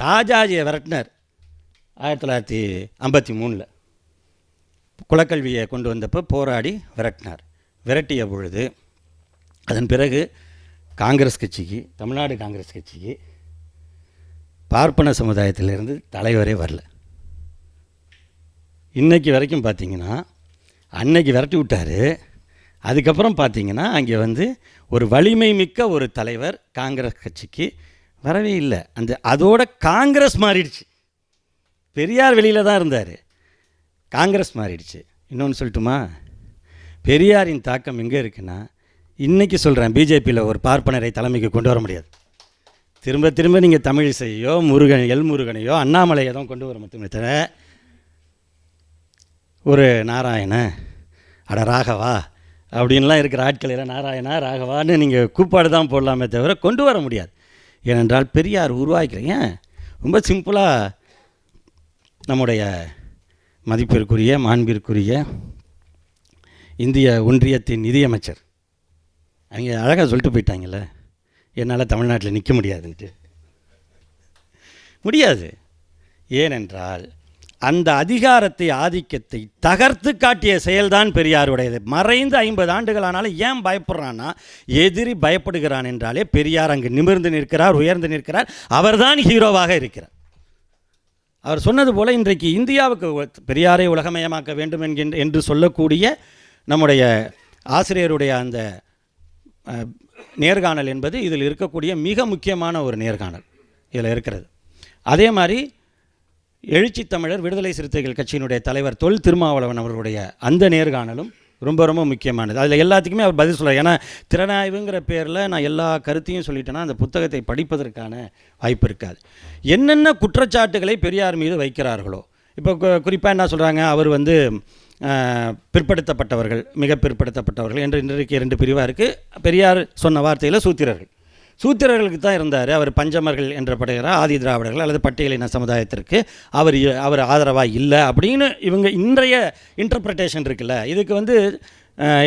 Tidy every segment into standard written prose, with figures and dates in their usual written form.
ராஜாஜியை விரட்டினார் 1953. குலக்கல்வியை கொண்டு வந்தப்போ போராடி விரட்டினார். விரட்டிய பொழுது அதன் பிறகு காங்கிரஸ் கட்சிக்கு, தமிழ்நாடு காங்கிரஸ் கட்சிக்கு பார்ப்பன சமுதாயத்திலிருந்து தலைவரே வரல. இன்றைக்கி வரைக்கும் பார்த்திங்கன்னா, அன்னைக்கு விரட்டி விட்டார். அதுக்கப்புறம் பார்த்திங்கன்னா அங்கே வந்து ஒரு வலிமை மிக்க ஒரு தலைவர் காங்கிரஸ் கட்சிக்கு வரவே இல்லை. அதோட காங்கிரஸ் மாறிடுச்சு. பெரியார் வெளியில் தான் இருந்தார், காங்கிரஸ் மாறிடுச்சு. இன்னொன்று சொல்லட்டுமா, பெரியாரின் தாக்கம் எங்கே இருக்குன்னா, இன்றைக்கி சொல்கிறேன், பிஜேபியில் ஒரு பார்ப்பனரை தலைமைக்கு கொண்டு வர முடியாது. திரும்ப திரும்ப நீங்கள் தமிழிசையோ முருகனையோ அண்ணாமலையை தான் கொண்டு வர மட்டுமே தவிர, ஒரு நாராயண அட ராகவா அப்படின்லாம் இருக்கிற ஆட்கள் எல்லாம் நாராயணா ராகவான்னு நீங்கள் கூப்பாடு தான் போடலாமே தவிர கொண்டு வர முடியாது. ஏனென்றால் பெரியார் உருவாக்கிறீங்க. ரொம்ப சிம்பிளாக நம்முடைய மதிப்பிற்குரிய மாண்பிற்குரிய இந்திய ஒன்றியத்தின் நிதியமைச்சர் அவங்க அழகாக சொல்லிட்டு போயிட்டாங்கல்ல, என்னால் தமிழ்நாட்டில் நிற்க முடியாதுன்ட்டு. முடியாது. ஏனென்றால் அந்த அதிகாரத்தை, ஆதிக்கத்தை தகர்த்து காட்டிய செயல்தான் பெரியாருடையது. மறைந்து 50 ஆண்டுகள் ஆனாலும் ஏன் பயப்படுறான்னா, எதிரி பயப்படுகிறான் என்றாலே பெரியார் அங்கு நிமிர்ந்து நிற்கிறார், உயர்ந்து நிற்கிறார். அவர்தான் ஹீரோவாக இருக்கிறார். அவர் சொன்னது போல் இன்றைக்கு இந்தியாவுக்கு பெரியாரை உலகமயமாக்க வேண்டும் என்று சொல்லக்கூடிய நம்முடைய ஆசிரியருடைய அந்த நேர்காணல் என்பது இதில் இருக்கக்கூடிய மிக முக்கியமான ஒரு நேர்காணல் இதில் இருக்கிறது. அதே மாதிரி எழுச்சி தமிழர் விடுதலை சிறுத்தைகள் கட்சியினுடைய தலைவர் தொல் திருமாவளவன் அவர்களுடைய அந்த நேர்காணலும் ரொம்ப ரொம்ப முக்கியமானது. அதில் எல்லாத்துக்குமே அவர் பதில் சொல்கிறார். ஏன்னா திறனாய்வுங்கிற பேரில் நான் எல்லா கருத்தையும் சொல்லிட்டேன்னா அந்த புத்தகத்தை படிப்பதற்கான வாய்ப்பு இருக்காது. என்னென்ன குற்றச்சாட்டுகளை பெரியார் மீது வைக்கிறார்களோ, இப்போ குறிப்பாக என்ன சொல்கிறாங்க, அவர் வந்து பிற்படுத்தப்பட்டவர்கள், மிக பிற்படுத்தப்பட்டவர்கள் என்று இன்றைக்கு 2 பிரிவாக இருக்குது. பெரியார் சொன்ன வார்த்தையில் சூத்திரர்களுக்கு தான் இருந்தார். அவர் பஞ்சமர்கள் என்று படுகிறார், ஆதி திராவிடர்கள் அல்லது பட்டியலின சமுதாயத்திற்கு அவர் ஆதரவாக இல்லை அப்படின்னு இவங்க இன்றைய இன்டர்பிரட்டேஷன் இருக்குல்ல. இதுக்கு வந்து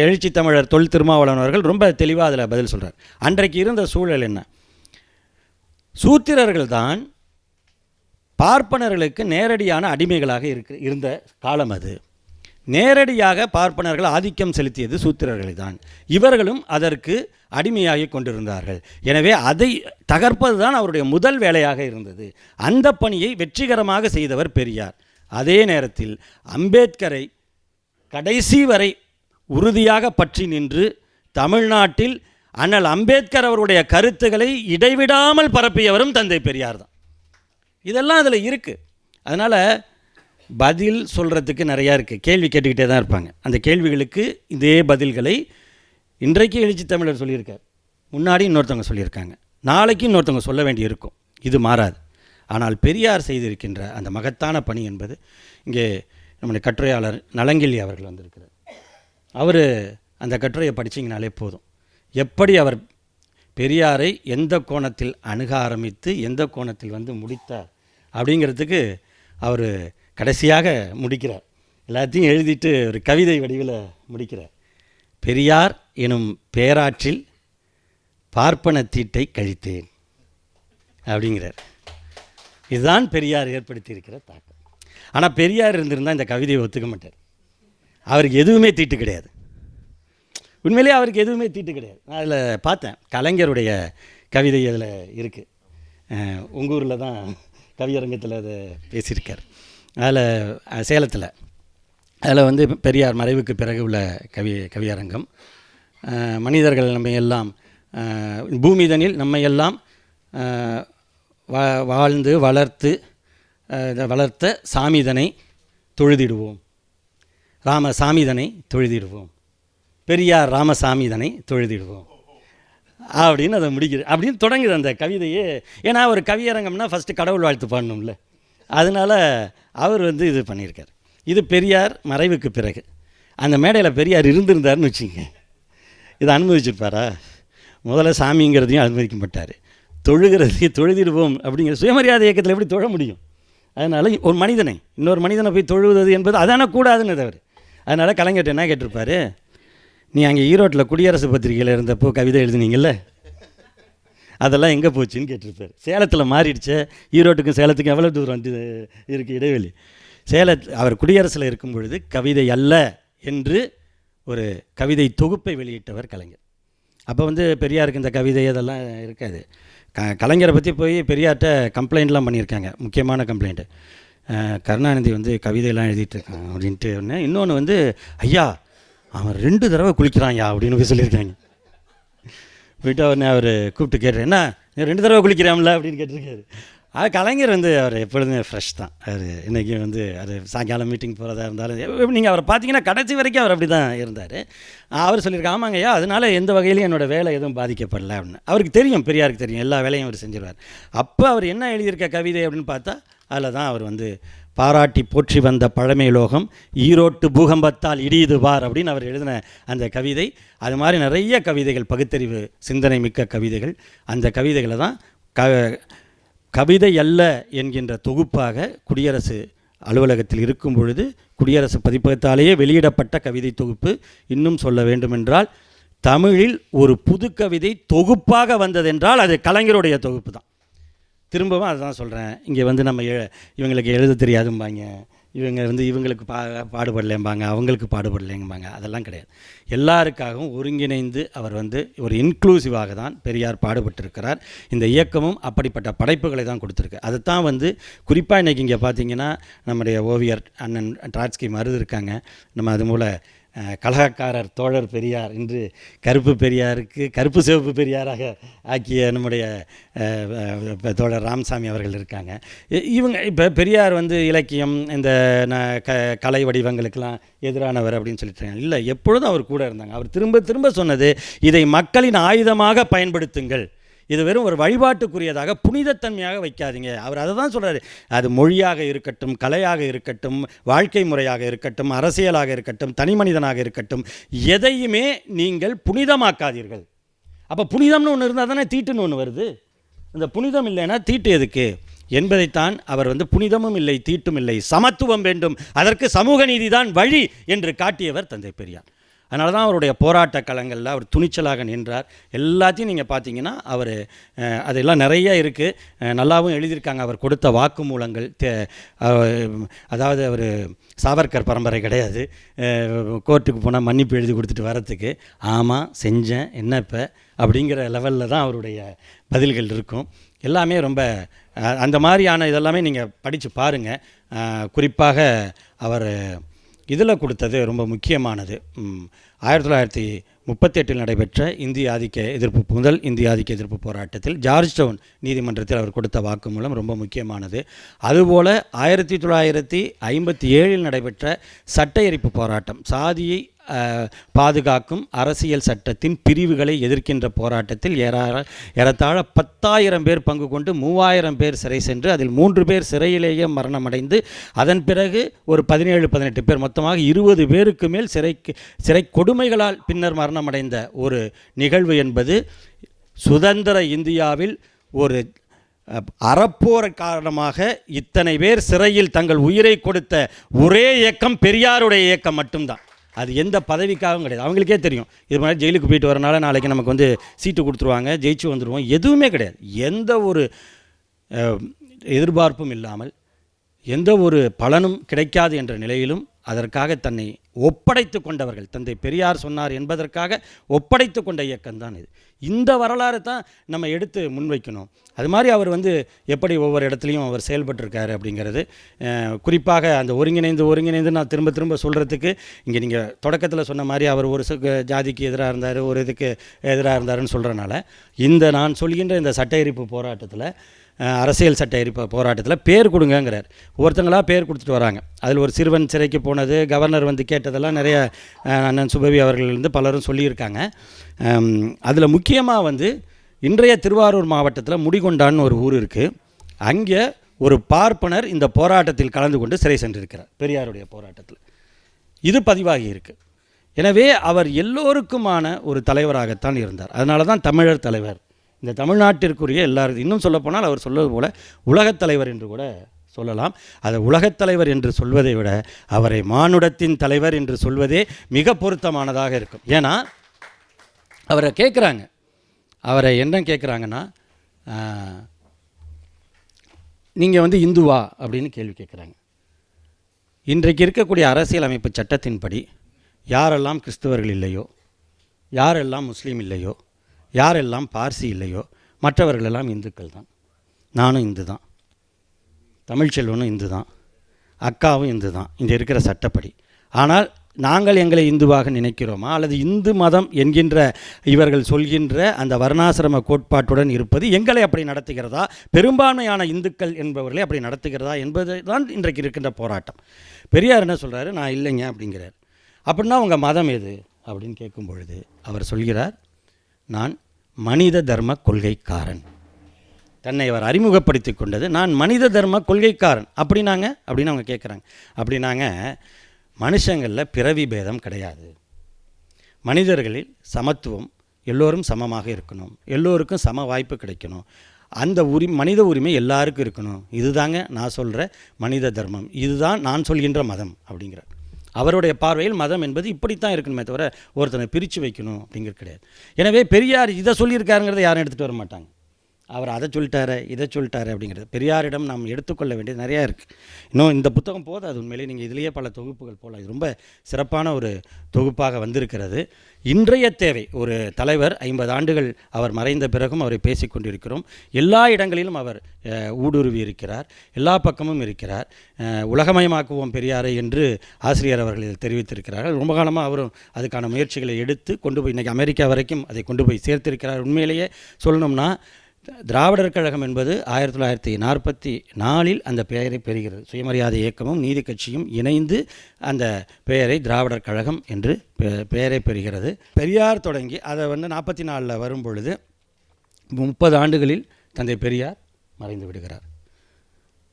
எழுச்சி தமிழர் தொல் திருமாவளவன் அவர்கள் ரொம்ப தெளிவாக அதில் பதில் சொல்கிறார். அன்றைக்கு இருந்த சூழல் என்ன, சூத்திரர்கள் தான் பார்ப்பனர்களுக்கு நேரடியான அடிமைகளாக இருந்த காலம் அது. நேரடியாக பார்ப்பனர்கள் ஆதிக்கம் செலுத்தியது சூத்திரர்களை தான். இவர்களும் அதற்கு அடிமையாகி கொண்டிருந்தார்கள். எனவே அதை தகர்ப்பது தான் அவருடைய முதல் வேலையாக இருந்தது. அந்த பணியை வெற்றிகரமாக செய்தவர் பெரியார். அதே நேரத்தில் அம்பேத்கரை கடைசி வரை உறுதியாக பற்றி நின்று தமிழ்நாட்டில் அண்ணல் அம்பேத்கர் அவருடைய கருத்துக்களை இடைவிடாமல் பரப்பியவரும் தந்தை பெரியார் தான். இதெல்லாம் அதில் இருக்குது. அதனால் பதில் சொல்கிறதுக்கு நிறையா இருக்குது. கேள்வி கேட்டுக்கிட்டே தான் இருப்பாங்க. அந்த கேள்விகளுக்கு இதே பதில்களை இன்றைக்கு எழுச்சி தமிழர் சொல்லியிருக்கார், முன்னாடி இன்னொருத்தவங்க சொல்லியிருக்காங்க, நாளைக்கு இன்னொருத்தவங்க சொல்ல வேண்டி இருக்கும். இது மாறாது. ஆனால் பெரியார் செய்திருக்கின்ற அந்த மகத்தான பணி என்பது, இங்கே நம்முடைய கட்டுரையாளர் நலங்கிள்ளி அவர்கள் வந்திருக்கிறார். அவர் அந்த கட்டுரையை படித்தீங்கனாலே போதும், எப்படி அவர் பெரியாரை எந்த கோணத்தில் அணுக ஆரம்பித்து எந்த கோணத்தில் வந்து முடித்தார் அப்படிங்கிறதுக்கு அவர் கடைசியாக முடிக்கிறார். எல்லாத்தையும் எழுதிட்டு ஒரு கவிதை வடிவில் முடிக்கிறார். பெரியார் எனும் பேராற்றில் பார்ப்பன தீட்டை கழித்தேன் அப்படிங்கிறார். இதுதான் பெரியார் ஏற்படுத்தியிருக்கிற தாக்கம். ஆனால் பெரியார் இருந்திருந்தால் இந்த கவிதையை ஒத்துக்க மாட்டார். அவருக்கு எதுவுமே தீட்டு கிடையாது. உண்மையிலேயே அவருக்கு எதுவுமே தீட்டு கிடையாது. நான் அதில் பார்த்தேன், கலைஞருடைய கவிதை அதில் இருக்குது. உங்கள் ஊரில் தான் கவியரங்கத்தில் அதை பேசியிருக்கார். அதில் சேலத்தில், அதில் வந்து பெரியார் மறைவுக்கு பிறகு உள்ள கவியரங்கம். மனிதர்கள் நம்ம எல்லாம் பூமிதனில் நம்ம எல்லாம் வாழ்ந்து வளர்த்த சாமிதனை தொழுதிடுவோம், ராமசாமிதனை தொழுதிடுவோம், பெரியார் ராமசாமிதனை தொழுதிடுவோம் அப்படின்னு அதை முடிக்குது. அப்படின்னு தொடங்குது அந்த கவிதையே. ஏன்னா ஒரு கவியரங்கம்னா ஃபஸ்ட்டு கடவுள் வாழ்த்து பாடணும்ல, அதனால் அவர் வந்து இது பண்ணியிருக்கார். இது பெரியார் மறைவுக்கு பிறகு. அந்த மேடையில் பெரியார் இருந்திருந்தார்னு வச்சுங்க, இதை அனுமதிச்சிருப்பாரா? முதல்ல சாமிங்கிறதையும் அனுமதிக்க மாட்டார், தொழுகிறதையும் தொழுதிடுவோம் அப்படிங்கிற சுயமரியாதை இயக்கத்தில் எப்படி தொழ முடியும்? அதனால் ஒரு மனிதனை இன்னொரு மனிதனை போய் தொழுவது என்பது அதான கூடாதுன்னு தவிர. அதனால் கலைஞர்கிட்ட என்ன கேட்டிருப்பார், நீ அங்கே ஈரோட்டில் குடியரசு பத்திரிகையில் இருந்தப்போ கவிதை எழுதுனீங்கல்ல, அதெல்லாம் எங்கே போச்சுன்னு கேட்டிருப்பார். சேலத்தில் மாறிடுச்சு, ஈரோட்டுக்கும் சேலத்துக்கும் எவ்வளோ தூரம் வந்து இருக்குது இடைவெளி. அவர் குடியரசில் இருக்கும் பொழுது கவிதை அல்ல என்று ஒரு கவிதை தொகுப்பை வெளியிட்டவர் கலைஞர். அப்போ வந்து பெரியாருக்கு இந்த கவிதை அதெல்லாம் இருக்காது. கலைஞரை பற்றி போய் பெரியார்கிட்ட கம்ப்ளைண்ட்லாம் பண்ணியிருக்காங்க, முக்கியமான கம்ப்ளைண்ட்டு. கருணாநிதி வந்து கவிதையெல்லாம் எழுதிட்டு இருக்கான் அப்படின்ட்டு ஒன்று. இன்னொன்று வந்து ஐயா அவன் 2 தடவை குளிக்கிறான்யா அப்படின்னு போய் சொல்லியிருக்காங்க. போயிட்டு அவனை அவர் கூப்பிட்டு கேட்டுரு, என்ன 2 தடவை குளிக்கிறான்ல அப்படின்னு கேட்டிருக்காரு. கலைஞர் வந்து அவர் எப்பொழுதுமே ஃப்ரெஷ் தான். அவர் இன்றைக்கி வந்து அது சாயங்காலம் மீட்டிங் போகிறதா இருந்தாலும் நீங்கள் அவரை பார்த்தீங்கன்னா கடைசி வரைக்கும் அவர் அப்படி தான் இருந்தார். அவர் சொல்லியிருக்காங்க, ஆமாங்கய்யா அதனால் எந்த வகையிலையும் என்னோடய வேலை எதுவும் பாதிக்கப்படலை அப்படின்னு. அவருக்கு தெரியும், பெரியாருக்கு தெரியும், எல்லா வேலையும் அவர் செஞ்சிருவார். அப்போ அவர் என்ன எழுதியிருக்க கவிதை அப்படின்னு பார்த்தா அதில் தான் அவர் வந்து பாராட்டி போற்றி வந்த பழமை லோகம் ஈரோட்டு பூகம்பத்தால் இடியுது பார் அப்படின்னு அவர் எழுதின அந்த கவிதை. அது மாதிரி நிறைய கவிதைகள், பகுத்தறிவு சிந்தனை மிக்க கவிதைகள். அந்த கவிதைகளை தான் கவிதை அல்ல என்கின்ற தொகுப்பாக குடியரசு அலுவலகத்தில் இருக்கும் பொழுது குடியரசு பதிப்பகத்தாலேயே வெளியிடப்பட்ட கவிதை தொகுப்பு. இன்னும் சொல்ல வேண்டுமென்றால் தமிழில் ஒரு புது கவிதை தொகுப்பாக வந்ததென்றால் அது கலைஞருடைய தொகுப்பு தான். திரும்பவும் அதுதான் சொல்கிறேன். இங்கே வந்து நம்ம இவங்களுக்கு எழுத தெரியாதும்பாங்க, இவங்க வந்து இவங்களுக்கு பாடுபடலேம்பாங்க, அவங்களுக்கு பாடுபடலேங்கம்பாங்க. அதெல்லாம் கிடையாது. எல்லாருக்காகவும் ஒருங்கிணைந்து அவர் வந்து ஒரு இன்க்ளூசிவாக தான் பெரியார் பாடுபட்டிருக்கிறார். இந்த இயக்கமும் அப்படிப்பட்ட படைப்புகளை தான் கொடுத்துருக்கு. அதுதான் வந்து குறிப்பாக இன்றைக்கி இங்கே பார்த்திங்கன்னா நம்முடைய ஓவியர் அண்ணன் ட்ராட்ஸ்கி மருது இருக்காங்க. நம்ம அது மூலம் கலகக்காரர் தோழர் பெரியார் இன்று கருப்பு பெரியாருக்கு கருப்பு சிவப்பு பெரியாராக ஆக்கிய நம்முடைய தோழர் ராமசாமி அவர்கள் இருக்காங்க. இவங்க இப்போ பெரியார் வந்து இலக்கியம் இந்த கலை வடிவங்களுக்கெல்லாம் எதிரானவர் அப்படின்னு சொல்லிட்டு இல்லை, எப்பொழுதும் அவர் கூட இருந்தாங்க. அவர் திரும்ப திரும்ப சொன்னது, இதை மக்களின் ஆயுதமாக பயன்படுத்துங்கள், இது வெறும் ஒரு வழிபாட்டுக்குரியதாக புனிதத்தன்மையாக வைக்காதீங்க. அவர் அதை தான் சொல்கிறார். அது மொழியாக இருக்கட்டும், கலையாக இருக்கட்டும், வாழ்க்கை முறையாக இருக்கட்டும், அரசியலாக இருக்கட்டும், தனி மனிதனாக இருக்கட்டும், எதையுமே நீங்கள் புனிதமாக்காதீர்கள். அப்போ புனிதம்னு ஒன்று இருந்தால் தானே தீட்டுன்னு ஒன்று வருது. இந்த புனிதம் இல்லைன்னா தீட்டு எதுக்கு என்பதைத்தான் அவர் வந்து புனிதமும் இல்லை தீட்டும் இல்லை, சமத்துவம் வேண்டும், அதற்கு சமூக நீதி தான் வழி என்று காட்டியவர் தந்தை பெரியார். அதனால தான் அவருடைய போராட்ட களங்களில் அவர் துணிச்சலாக நின்றார். எல்லாத்தையும் நீங்கள் பார்த்தீங்கன்னா அவர் அதெல்லாம் நிறைய இருக்குது, நல்லாவும் எழுதியிருக்காங்க. அவர் கொடுத்த வாக்குமூலங்கள் அதாவது அவர் சாவர்கர் பரம்பரை கிடையாது. கோர்ட்டுக்கு போனால் மன்னிப்பு எழுதி கொடுத்துட்டு வரத்துக்கு ஆமாம் செஞ்சேன் என்ன இப்போ அப்படிங்கிற லெவலில் தான் அவருடைய பதில்கள் இருக்கும். எல்லாமே ரொம்ப அந்த மாதிரியான இதெல்லாமே நீங்கள் படித்து பாருங்கள். குறிப்பாக அவர் இதில் கொடுத்தது ரொம்ப முக்கியமானது. 1938 நடைபெற்ற இந்திய ஆதிக்க எதிர்ப்பு முதல் இந்திய ஆதிக்க எதிர்ப்பு போராட்டத்தில் ஜார்ஜ் டவுன் நீதிமன்றத்தில் அவர் கொடுத்த வாக்குமூலம் ரொம்ப முக்கியமானது. அதுபோல் 1957 நடைபெற்ற சட்ட எரிப்பு போராட்டம், சாதியை பாதுகாக்கும் அரசியல் சட்டத்தின் பிரிவுகளை எதிர்க்கின்ற போராட்டத்தில் ஏறத்தாழ 10,000 பேர் பங்கு கொண்டு 3,000 பேர் சிறை சென்று அதில் 3 பேர் சிறையிலேயே மரணமடைந்து அதன் பிறகு ஒரு 17-18 பேர் மொத்தமாக 20 பேருக்கு மேல் சிறை கொடுமைகளால் பின்னர் மரணமடைந்த ஒரு நிகழ்வு என்பது சுதந்திர இந்தியாவில் ஒரு அறப்போர் காரணமாக இத்தனை பேர் சிறையில் தங்கள் உயிரை கொடுத்த ஒரே இயக்கம் பெரியாருடைய இயக்கம் மட்டும்தான். அது எந்த பதவிக்காகவும் கிடையாது. அவங்களுக்கே தெரியும், இது மாதிரி ஜெயிலுக்கு போயிட்டு வரனால நாளைக்கு நமக்கு வந்து சீட்டு கொடுத்துருவாங்க, ஜெயிச்சு வந்துடுவோம், எதுவுமே கிடையாது. எந்த ஒரு எதிர்பார்ப்பும் இல்லாமல் எந்த ஒரு பலனும் கிடைக்காது என்ற நிலையிலும் அதற்காக தன்னை ஒப்படைத்து கொண்டவர்கள், தந்தை பெரியார் சொன்னார் என்பதற்காக ஒப்படைத்து கொண்ட இயக்கம்தான் இது. இந்த வரலாறு தான் நம்ம எடுத்து முன்வைக்கணும். அது மாதிரி அவர் வந்து எப்படி ஒவ்வொரு இடத்துலையும் அவர் செயல்பட்டிருக்காரு அப்படிங்கிறது குறிப்பாக அந்த ஒருங்கிணைந்து நான் திரும்ப திரும்ப சொல்கிறதுக்கு இங்கே நீங்கள் தொடக்கத்தில் சொன்ன மாதிரி அவர் ஒரு ஜாதிக்கு எதிராக இருந்தார், ஒரு இதுக்கு எதிராக இருந்தாருன்னு சொல்கிறனால இந்த நான் சொல்கின்ற இந்த சட்ட எரிப்பு போராட்டத்தில் அரசியல் சட்ட எரிப்பு போராட்டத்தில் பேர் கொடுங்கங்கிறார். ஒவ்வொருத்தங்களாக பேர் கொடுத்துட்டு வராங்க. அதில் ஒரு சிறுவன் சிறைக்கு போனது, கவர்னர் வந்து கேட்டதெல்லாம் நிறைய அண்ணன் சுபவி அவர்கள் வந்து பலரும் சொல்லியிருக்காங்க. அதில் முக்கியமாக வந்து இன்றைய திருவாரூர் மாவட்டத்தில் முடிகொண்டான்னு ஒரு ஊர் இருக்குது. அங்கே ஒரு பார்ப்பனர் இந்த போராட்டத்தில் கலந்து கொண்டு சிறை சென்றிருக்கிறார், பெரியாருடைய போராட்டத்தில். இது பதிவாகி இருக்குது. எனவே அவர் எல்லோருக்குமான ஒரு தலைவராகத்தான் இருந்தார். அதனால தான் தமிழர் தலைவர், இந்த தமிழ்நாட்டிற்குரிய எல்லாரும், இன்னும் சொல்லப்போனால் அவர் சொல்வது போல உலகத் தலைவர் என்று கூட சொல்லலாம். அதை உலகத் தலைவர் என்று சொல்வதை விட அவரை மானுடத்தின் தலைவர் என்று சொல்வதே மிக பொருத்தமானதாக இருக்கும். ஏன்னா அவரை கேட்குறாங்க, அவரை என்ன கேட்குறாங்கன்னா, நீங்கள் வந்து இந்துவா அப்படின்னு கேள்வி கேட்குறாங்க. இன்றைக்கு இருக்கக்கூடிய அரசியல் அமைப்பு சட்டத்தின்படி யாரெல்லாம் கிறிஸ்தவர்கள் இல்லையோ, யாரெல்லாம் முஸ்லீம் இல்லையோ, யாரெல்லாம் பார்சி இல்லையோ, மற்றவர்களெல்லாம் இந்துக்கள் தான். நானும் இந்து தான், தமிழ்ச்செல்வனும் இந்து தான், அக்காவும் இந்து தான் இங்கே இருக்கிற சட்டப்படி. ஆனால் நாங்கள் எங்களை இந்துவாக நினைக்கிறோமா, அல்லது இந்து மதம் என்கின்ற இவர்கள் சொல்கின்ற அந்த வர்ணாசிரம கோட்பாட்டுடன் இருப்பது எங்களை அப்படி நடத்துகிறதா, பெரும்பான்மையான இந்துக்கள் என்பவர்களை அப்படி நடத்துகிறதா என்பது தான் இன்றைக்கு இருக்கின்ற போராட்டம். பெரியார் என்ன சொல்கிறாரு, நான் இல்லைங்க அப்படிங்கிறார். அப்படின்னா உங்கள் மதம் எது அப்படின்னு கேட்கும் பொழுது அவர் சொல்கிறார், நான் மனித தர்ம கொள்கைக்காரன். தன்னை அவர் அறிமுகப்படுத்தி கொண்டது, நான் மனித தர்ம கொள்கைக்காரன். அப்படின்னாங்க அப்படின்னு அவங்க கேட்குறாங்க. அப்படின்னாங்க மனுஷங்களில் பிறவி பேதம் கிடையாது, மனிதர்களில் சமத்துவம், எல்லோரும் சமமாக இருக்கணும், எல்லோருக்கும் சம வாய்ப்பு கிடைக்கணும், அந்த மனித உரிமை எல்லாருக்கும் இருக்கணும். இதுதாங்க நான் சொல்கிற மனித தர்மம், இதுதான் நான் சொல்கின்ற மதம் அப்படிங்கிறார். அவருடைய பார்வையில் மதம் என்பது இப்படித்தான் இருக்கணுமே தவிர ஒருத்தனை பிரித்து வைக்கணும் அப்படிங்கிறது கிடையாது. எனவே பெரியார் இதை சொல்லியிருக்காருங்கிறத யாரும் எடுத்துகிட்டு வர மாட்டாங்க. அவர் அதை சொல்லிட்டாரு, இதை சொல்லிட்டாரு அப்படிங்கிறது. பெரியாரிடம் நாம் எடுத்துக்கொள்ள வேண்டியது நிறையா இருக்குது. இன்னும் இந்த புத்தகம் போது அது உண்மையிலே நீங்கள் இதிலேயே பல தொகுப்புகள் போகலாம். இது ரொம்ப சிறப்பான ஒரு தொகுப்பாக வந்திருக்கிறது. இன்றைய தேவை, ஒரு தலைவர் 50 ஆண்டுகள் அவர் மறைந்த பிறகும் அவரை பேசிக்கொண்டிருக்கிறோம். எல்லா இடங்களிலும் அவர் ஊடுருவி இருக்கிறார், எல்லா பக்கமும் இருக்கிறார். உலகமயமாக்குவோம் பெரியாரை என்று ஆசிரியர் அவர்கள் தெரிவித்திருக்கிறார்கள். ரொம்ப காலமாக அவரும் அதுக்கான முயற்சிகளை எடுத்து கொண்டு போய் இன்றைக்கி அமெரிக்கா வரைக்கும் அதை கொண்டு போய் சேர்த்திருக்கிறார். உண்மையிலேயே சொல்லணும்னா திராவிடர் கழகம் என்பது 1944 அந்த பெயரை பெறுகிறது. சுயமரியாதை இயக்கமும் நீதி கட்சியும் இணைந்து அந்த பெயரை திராவிடர் கழகம் என்று பெயரை பெறுகிறது. பெரியார் தொடங்கி அதை 44 வரும் பொழுது 30 ஆண்டுகளில் தந்தை பெரியார் மறைந்து விடுகிறார்.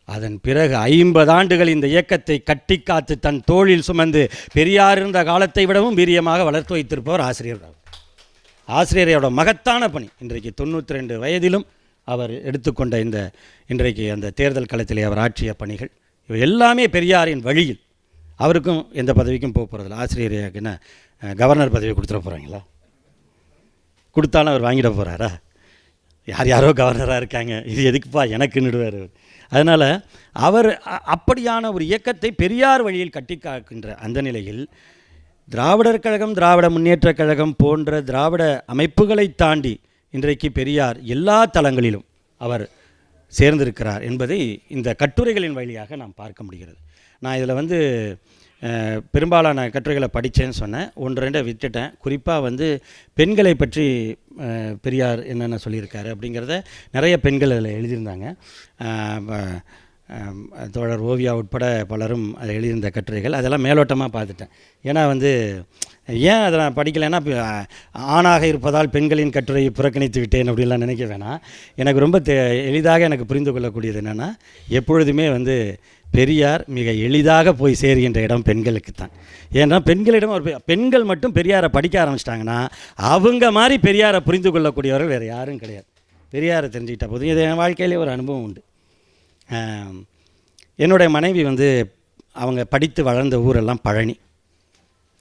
அதன் பிறகு 50 ஆண்டுகள் இந்த இயக்கத்தை கட்டி காத்து தன் தோளில் சுமந்து பெரியார் இருந்த காலத்தை விடவும் வீரியமாக வளர்த்து வைத்திருப்பவர் ஆசிரியர். ஆசிரியரோட மகத்தான பணி. இன்றைக்கு 92 வயதிலும் அவர் எடுத்துக்கொண்ட இன்றைக்கு அந்த தேர்தல் களத்திலே அவர் ஆற்றிய பணிகள் இவை எல்லாமே பெரியாரின் வழியில். அவருக்கும் எந்த பதவிக்கும் போக போகிறதில்ல. ஆசிரியருக்குன்னா கவர்னர் பதவி கொடுத்துட போகிறாங்களா? கொடுத்தாலும் அவர் வாங்கிட போகிறாரா? யாரோ கவர்னராக இருக்காங்க, இது எதுக்குப்பா எனக்குன்னுடுவார். அதனால் அவர் அப்படியான ஒரு இயக்கத்தை பெரியார் வழியில் கட்டி காக்கின்ற அந்த நிலையில் திராவிடர் கழகம், திராவிட முன்னேற்றக் கழகம் போன்ற திராவிட அமைப்புகளை தாண்டி இன்றைக்கு பெரியார் எல்லா தளங்களிலும் அவர் சேர்ந்திருக்கிறார் என்பதை இந்த கட்டுரைகளின் வழியாக நாம் பார்க்க முடிகிறது. நான் இதில் பெரும்பாலான கட்டுரைகளை படித்தேன்னு சொன்னேன், 1-2 விட்டுட்டேன். குறிப்பாக பெண்களை பற்றி பெரியார் என்னென்ன சொல்லியிருக்காரு அப்படிங்கிறத நிறைய பெண்கள் அதில் எழுதியிருந்தாங்க. தோழர் ஓவியா உட்பட பலரும் அதை எழுதியிருந்த கட்டுரைகள் அதெல்லாம் மேலோட்டமாக பார்த்துட்டேன். ஏன்னா ஏன் அதை நான் படிக்கலைன்னா, ஆணாக இருப்பதால் பெண்களின் கட்டுரையை புறக்கணித்து விட்டேன் அப்படின்லாம் நினைக்க வேணாம். எனக்கு ரொம்ப எளிதாக எனக்கு புரிந்து கொள்ளக்கூடியது என்னென்னா, எப்பொழுதுமே பெரியார் மிக எளிதாக போய் சேருகின்ற இடம் பெண்களுக்கு தான். ஏன்னா பெண்களிடம் பெண்கள் மட்டும் பெரியாரை படிக்க ஆரம்பிச்சிட்டாங்கன்னா அவங்க மாதிரி பெரியாரை புரிந்து கொள்ளக்கூடியவர்கள் வேறு யாரும் கிடையாது. பெரியாரை தெரிஞ்சுக்கிட்ட போது இது என் வாழ்க்கையிலே ஒரு அனுபவம் உண்டு. என்னுடைய மனைவி அவங்க படித்து வளர்ந்த ஊரெல்லாம் பழனி.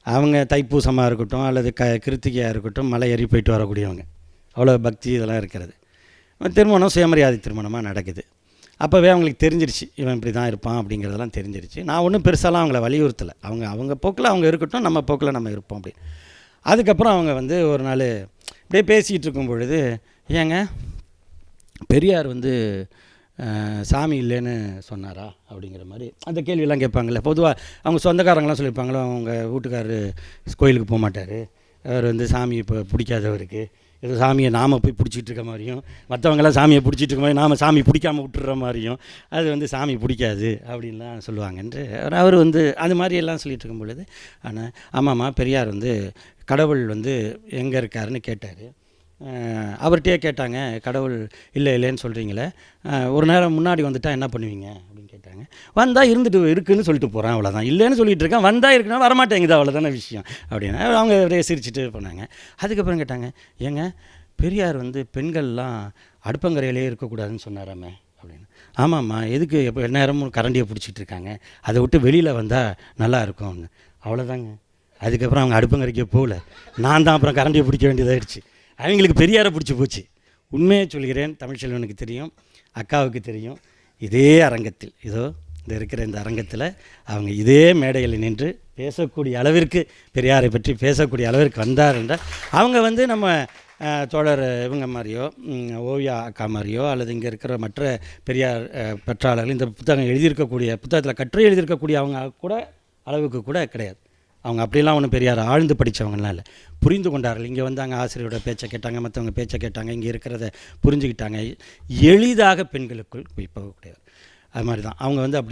அவங்க தைப்பூசமாக இருக்கட்டும் அல்லது கிருத்திகையாக இருக்கட்டும் மலை ஏறி போயிட்டு வரக்கூடியவங்க. அவ்வளோ பக்தி இதெல்லாம் இருக்கிறது. திருமணம் சுயமரியாதை திருமணமாக நடக்குது. அப்போவே அவங்களுக்கு தெரிஞ்சிருச்சு இவன் இப்படி தான் இருப்பான் அப்படிங்கிறதெல்லாம் தெரிஞ்சிருச்சு. நான் ஒன்றும் பெருசாலாம் அவங்கள வலியுறுத்தலை. அவங்க போக்கில் அவங்க இருக்கட்டும், நம்ம போக்கில் நம்ம இருப்போம் அப்படின்னு. அதுக்கப்புறம் அவங்க ஒரு நாள் இப்படியே பேசிகிட்டு இருக்கும் பொழுது, ஏங்க பெரியார் சாமி இல்லைன்னு சொன்னாரா அப்படிங்கிற மாதிரி அந்த கேள்வியெல்லாம் கேட்பாங்கள்ல. பொதுவாக அவங்க சொந்தக்காரங்களாம் சொல்லியிருப்பாங்களோ, அவங்க வீட்டுக்காரரு கோயிலுக்கு போக மாட்டார், அவர் சாமி இப்போ பிடிக்காதவருக்கு, ஏதோ சாமியை நாம் போய் பிடிச்சிட்டு இருக்க மாதிரியும், மற்றவங்களாம் சாமியை பிடிச்சிட்டு இருக்க மாதிரி நாம் சாமி பிடிக்காமல் விட்டுற மாதிரியும், அது சாமி பிடிக்காது அப்படின்லாம் சொல்லுவாங்கன்ட்டு அவர் அது மாதிரி எல்லாம் சொல்லிகிட்டு இருக்கும் பொழுது, ஆனால் ஆமாம்மா பெரியார் கடவுள் எங்கே இருக்காருன்னு கேட்டார். அவர்கிட்டயே கேட்டாங்க, கடவுள் இல்லைன்னு சொல்கிறீங்களே, ஒரு நேரம் முன்னாடி வந்துட்டால் என்ன பண்ணுவீங்க அப்படின்னு கேட்டாங்க. வந்தால் இருக்குன்னு சொல்லிட்டு போகிறேன், அவ்வளோதான். இல்லைன்னு சொல்லிட்டு இருக்கேன், வந்தால் இருக்குன்னா வரமாட்டேங்குது, அவ்வளோதான விஷயம் அப்படின்னு அவங்க அப்படியே சிரிச்சுட்டு போனாங்க. அதுக்கப்புறம் கேட்டாங்க, ஏங்க பெரியார் பெண்கள்லாம் அடுப்பங்கரையிலே இருக்கக்கூடாதுன்னு சொன்னாராமே அப்படின்னு. ஆமாம்மா, எதுக்கு எப்போ நேரமும் கரண்டியை பிடிச்சிட்டு இருக்காங்க, அதை விட்டு வெளியில் வந்தால் நல்லா இருக்கும்னு. அவ்வளோதாங்க. அதுக்கப்புறம் அவங்க அடுப்பங்கரைக்கே போகல, நான் தான் அப்புறம் கரண்டியை பிடிக்க வேண்டியதாகிடுச்சு. அவங்களுக்கு பெரியாரை பிடிச்சி போச்சு. உண்மையை சொல்கிறேன், தமிழ்ச்செல்வனுக்கு தெரியும், அக்காவுக்கு தெரியும், இதே அரங்கத்தில் இந்த இருக்கிற இந்த அரங்கத்தில் அவங்க இதே மேடையில் நின்று பேசக்கூடிய அளவிற்கு, பெரியாரை பற்றி பேசக்கூடிய அளவிற்கு வந்தார் என்றால் அவங்க நம்ம தோழர் இவங்க மாதிரியோ, ஓவியா அக்கா மாதிரியோ, அல்லது இங்கே இருக்கிற மற்ற பெரியார் பற்றாளர்கள் இந்த புத்தகம் எழுதியிருக்கக்கூடிய, புத்தகத்தில் கட்டுரை எழுதியிருக்கக்கூடிய அவங்க கூட அளவுக்கு கூட கிடையாது. அவங்க அப்படிலாம் ஒன்றும் பெரியார் ஆழ்ந்து படித்தவங்கலாம் இல்லை, புரிந்து கொண்டார்கள். இங்கே வந்தாங்க, ஆசிரியரோட பேச்சை கேட்டாங்க, மற்றவங்க பேச்சை கேட்டாங்க, இங்கே இருக்கிறத புரிஞ்சுக்கிட்டாங்க. எளிதாக பெண்களுக்குள் போகக்கூடியவர். அது மாதிரி தான் அவங்க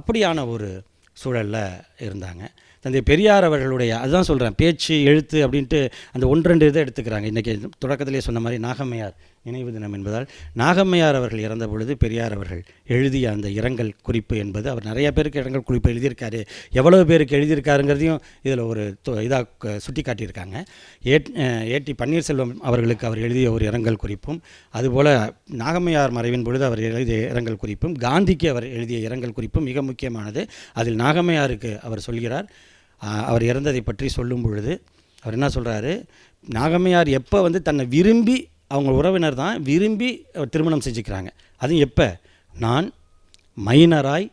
அப்படியான ஒரு சூழலில் இருந்தாங்க. தந்தை பெரியார் அவர்களுடைய, அதுதான் சொல்கிறேன், பேச்சு எழுத்து அப்படின்ட்டு அந்த 1-2 இதை எடுத்துக்கிறாங்க. இன்றைக்கி தொடக்கத்திலே சொன்ன மாதிரி நாகம்மையார் நினைவு தினம் என்பதால் நாகம்மையார் அவர்கள் இறந்த பொழுது பெரியார் அவர்கள் எழுதிய அந்த இரங்கல் குறிப்பு என்பது, அவர் நிறைய பேருக்கு இரங்கல் குறிப்பு எழுதியிருக்காரு, எவ்வளவு பேருக்கு எழுதியிருக்காருங்கிறதையும் இதில் ஒரு இதாக சுட்டி காட்டியிருக்காங்க. ஏடி பன்னீர்செல்வம் அவர்களுக்கு அவர் எழுதிய ஒரு இரங்கல் குறிப்பும், அதுபோல் நாகம்மையார் மறைவின் பொழுது அவர் எழுதிய இரங்கல் குறிப்பும், காந்திக்கு அவர் எழுதிய இரங்கல் குறிப்பும் மிக முக்கியமானது. அதில் நாகம்மையாருக்கு அவர் சொல்கிறார், அவர் இறந்ததை பற்றி சொல்லும் பொழுது அவர் என்ன சொல்கிறாரு, நாகம்மையார் எப்போ தன்னை விரும்பி, அவங்க உறவினர் தான், விரும்பி திருமணம் செஞ்சுக்கிறாங்க. அதுவும் எப்போ, நான் மைனராய்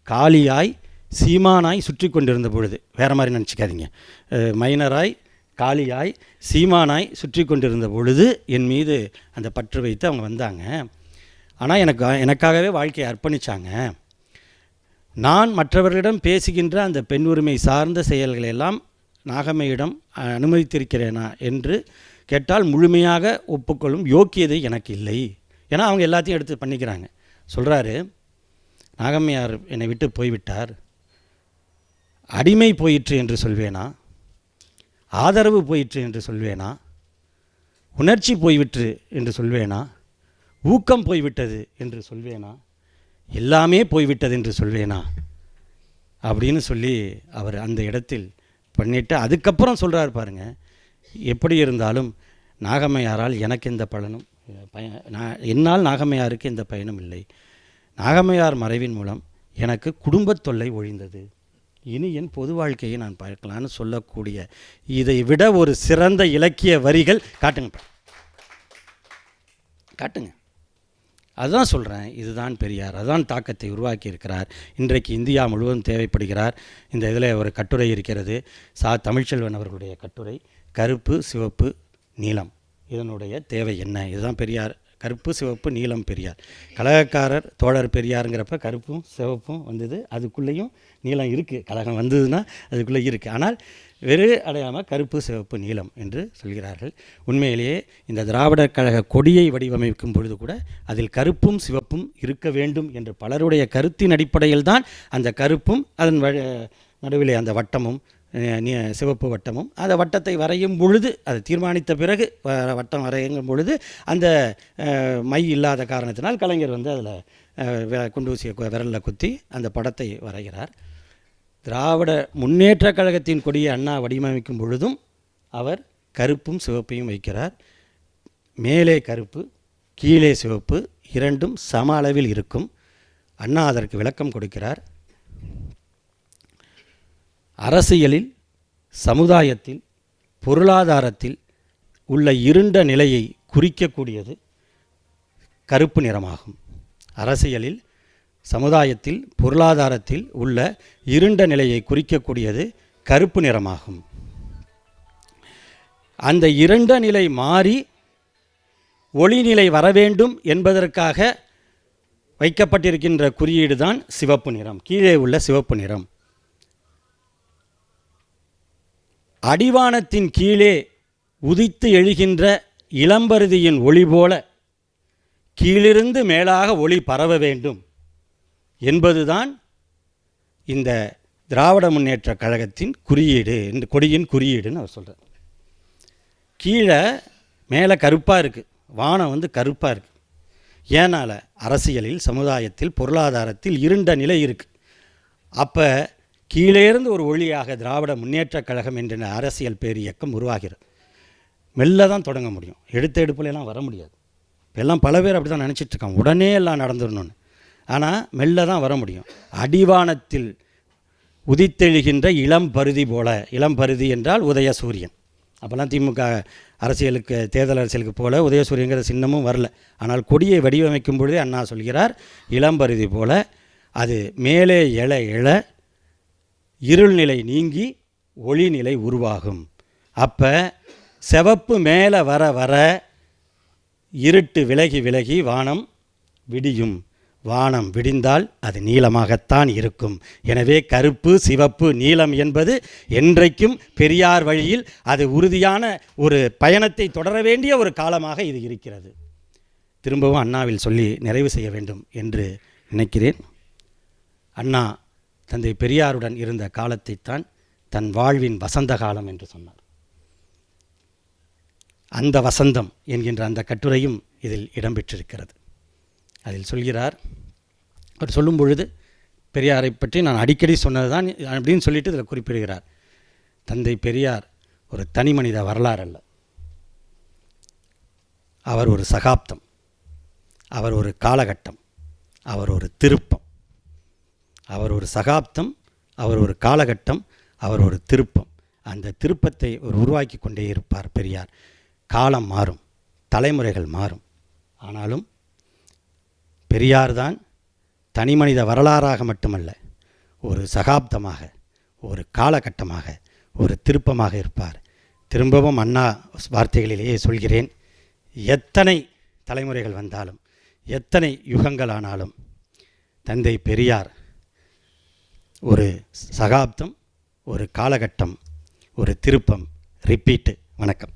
காளியாய் சீமானாய் சுற்றி கொண்டிருந்த பொழுது, வேறு மாதிரி நினச்சிக்காதீங்க, மைனராய் காளியாய் சீமானாய் சுற்றி கொண்டிருந்த பொழுது என் மீது அந்த பற்று வைத்து அவங்க வந்தாங்க. ஆனால் எனக்காகவே வாழ்க்கையை அர்ப்பணித்தாங்க. நான் மற்றவர்களிடம் பேசுகின்ற அந்த பெண் உரிமை சார்ந்த செயல்களெல்லாம் நாகம்மையிடம் அனுமதித்திருக்கிறேனா என்று கேட்டால் முழுமையாக ஒப்புக்கொள்ளும் யோக்கியதை எனக்கு இல்லை. ஏன்னா அவங்க எல்லாத்தையும் எடுத்து பண்ணிக்கிறாங்க. சொல்கிறாரு, நாகம்மையார் என்னை விட்டு போய்விட்டார், அடிமை போயிற்று என்று சொல்வேனா, ஆதரவு போயிற்று என்று சொல்வேனா, உணர்ச்சி போய்விற்று என்று சொல்வேனா, ஊக்கம் போய்விட்டது என்று சொல்வேனா, எல்லாமே போய்விட்டது என்று சொல்வேனா அப்படின்னு சொல்லி அவர் அந்த இடத்தில் பண்ணிவிட்டு அதுக்கப்புறம் சொல்கிறார் பாருங்கள், எப்படி இருந்தாலும் நாகம்மையாரால் எனக்கு எந்த பலனும் என்னால் நாகம்மையாருக்கு எந்த பயனும் இல்லை. நாகம்மையார் மறைவின் மூலம் எனக்கு குடும்பத் தொல்லை ஒழிந்தது, இனி என் பொது வாழ்க்கையை நான் பார்க்கலான்னு சொல்லக்கூடிய, இதை விட ஒரு சிறந்த இலக்கிய வரிகள் காட்டுங்க. அதுதான் சொல்கிறேன், இதுதான் பெரியார், அதுதான் தாக்கத்தை உருவாக்கி இருக்கிறார். இன்றைக்கு இந்தியா முழுவதும் தேவைப்படுகிறார். இந்த இதில் ஒரு கட்டுரை இருக்கிறது, தமிழ்ச்செல்வன் அவர்களுடைய கட்டுரை, கருப்பு சிவப்பு நீலம், இதனுடைய தேவை என்ன, இதுதான் பெரியார். கருப்பு சிவப்பு நீலம் பெரியார். கழகக்காரர் தோழர் பெரியாருங்கிறப்ப கருப்பும் சிவப்பும் வந்தது, அதுக்குள்ளேயும் நீளம் இருக்குது, கழகம் வந்ததுன்னா அதுக்குள்ளே இருக்குது. ஆனால் வெறு அடையாமல் கருப்பு சிவப்பு நீலம் என்று சொல்கிறார்கள். உண்மையிலேயே இந்த திராவிடர் கழக கொடியை வடிவமைக்கும் பொழுது கூட அதில் கருப்பும் சிவப்பும் இருக்க வேண்டும் என்று பலருடைய கருத்தின் அடிப்படையில் தான் அந்த கருப்பும் அதன் நடுவிலே அந்த வட்டமும் சிவப்பு வட்டமும், அந்த வட்டத்தை வரையும் பொழுது, அதை தீர்மானித்த பிறகு வட்டம் வரையும் பொழுது அந்த மை இல்லாத காரணத்தினால் கலைஞர் அதில் குண்டூசியை விரலில் குத்தி அந்த படத்தை வரைகிறார். திராவிட முன்னேற்ற கழகத்தின் கொடியை அண்ணா வடிவமைக்கும் பொழுதும் அவர் கருப்பும் சிவப்பையும் வைக்கிறார். மேலே கருப்பு கீழே சிவப்பு இரண்டும் சம அளவில் இருக்கும். அண்ணா அதற்கு விளக்கம் கொடுக்கிறார். அரசியலில், சமுதாயத்தில், பொருளாதாரத்தில் உள்ள இருண்ட நிலையை குறிக்கக்கூடியது கருப்பு நிறமாகும். அரசியலில், சமுதாயத்தில், பொருளாதாரத்தில் உள்ள இருண்ட நிலையை குறிக்கக்கூடியது கருப்பு நிறமாகும். அந்த இருண்ட நிலை மாறி ஒளிநிலை வர வேண்டும் என்பதற்காக வைக்கப்பட்டிருக்கின்ற குறியீடு தான் சிவப்பு நிறம், கீழே உள்ள சிவப்பு நிறம். அடிவானத்தின் கீழே உதித்து எழுகின்ற இளம்பருதியின் ஒளி போல கீழிருந்து மேலாக ஒளி பரவ வேண்டும் என்பதுதான் இந்த திராவிட முன்னேற்ற கழகத்தின் குறியீடு, இந்த கொடியின் குறியீடுன்னு அவர் சொல்கிறார். கீழே மேலே கருப்பாக இருக்குது, வானம் கருப்பாக இருக்குது. ஏனால் அரசியலில், சமுதாயத்தில், பொருளாதாரத்தில் இருண்ட நிலை இருக்குது. அப்போ கீழேருந்து ஒரு ஒளியாக திராவிட முன்னேற்ற கழகம் என்ற அரசியல் பேர் இயக்கம் உருவாகிறது. மெல்ல தான் தொடங்க முடியும், எடுத்த எடுப்புலாம் வர முடியாது. எல்லாம் பல பேர் அப்படி தான் நினச்சிட்ருக்காங்க, உடனே எல்லாம் நடந்துடணும்னு. ஆனால் மெல்ல தான் வர முடியும். அடிவானத்தில் உதித்தெழுகின்ற இளம் பருதி போல, இளம் பருதி என்றால் உதய சூரியன். அப்போல்லாம் திமுக அரசியலுக்கு தேர்தல் அரசியலுக்கு போல உதயசூரியங்கிற சின்னமும் வரல. ஆனால் கொடியை வடிவமைக்கும் பொழுதே அண்ணா சொல்கிறார், இளம்பருதி போல அது மேலே எழ எழ இருள்நிலை நீங்கி ஒளிநிலை உருவாகும். அப்போ சிவப்பு மேலே வர வர இருட்டு விலகி விலகி வானம் விடியும். வானம் விடிந்தால் அது நீலமாகத்தான் இருக்கும். எனவே கருப்பு, சிவப்பு, நீலம் என்பது என்றைக்கும் பெரியார் வழியில் அது உறுதியான ஒரு பயணத்தை தொடர வேண்டிய ஒரு காலமாக இது இருக்கிறது. திரும்பவும் அண்ணாவில் சொல்லி நிறைவு செய்ய வேண்டும் என்று நினைக்கிறேன். அண்ணா தந்தை பெரியாருடன் இருந்த காலத்தைத்தான் தன் வாழ்வின் வசந்த காலம் என்று சொன்னார். அந்த வசந்தம் என்கின்ற அந்த கட்டுரையும் இதில் இடம்பெற்றிருக்கிறது. அதில் சொல்கிறார், அவர் சொல்லும் பொழுது பெரியாரை பற்றி நான் அடிக்கடி சொன்னது தான் அப்படின்னு சொல்லிட்டு இதில் குறிப்பிடுகிறார். தந்தை பெரியார் ஒரு தனி மனித வரலாறு அல்ல, அவர் ஒரு சகாப்தம், அவர் ஒரு காலகட்டம், அவர் ஒரு திருப்பம். அவர் ஒரு சகாப்தம், அவர் ஒரு காலகட்டம், அவர் ஒரு திருப்பம். அந்த திருப்பத்தை உருவாக்கி கொண்டே இருப்பார் பெரியார். காலம் மாறும், தலைமுறைகள் மாறும், ஆனாலும் பெரியார் தான் தனி மனித வரலாறாக மட்டுமல்ல, ஒரு சகாப்தமாக, ஒரு காலகட்டமாக, ஒரு திருப்பமாக இருப்பார். திரும்பவும் அண்ணா வார்த்தைகளிலேயே சொல்கிறேன், எத்தனை தலைமுறைகள் வந்தாலும், எத்தனை யுகங்கள் ஆனாலும் தந்தை பெரியார் ஒரு சகாப்தம், ஒரு காலகட்டம், ஒரு திருப்பம். ரிப்பீட்டு. வணக்கம்.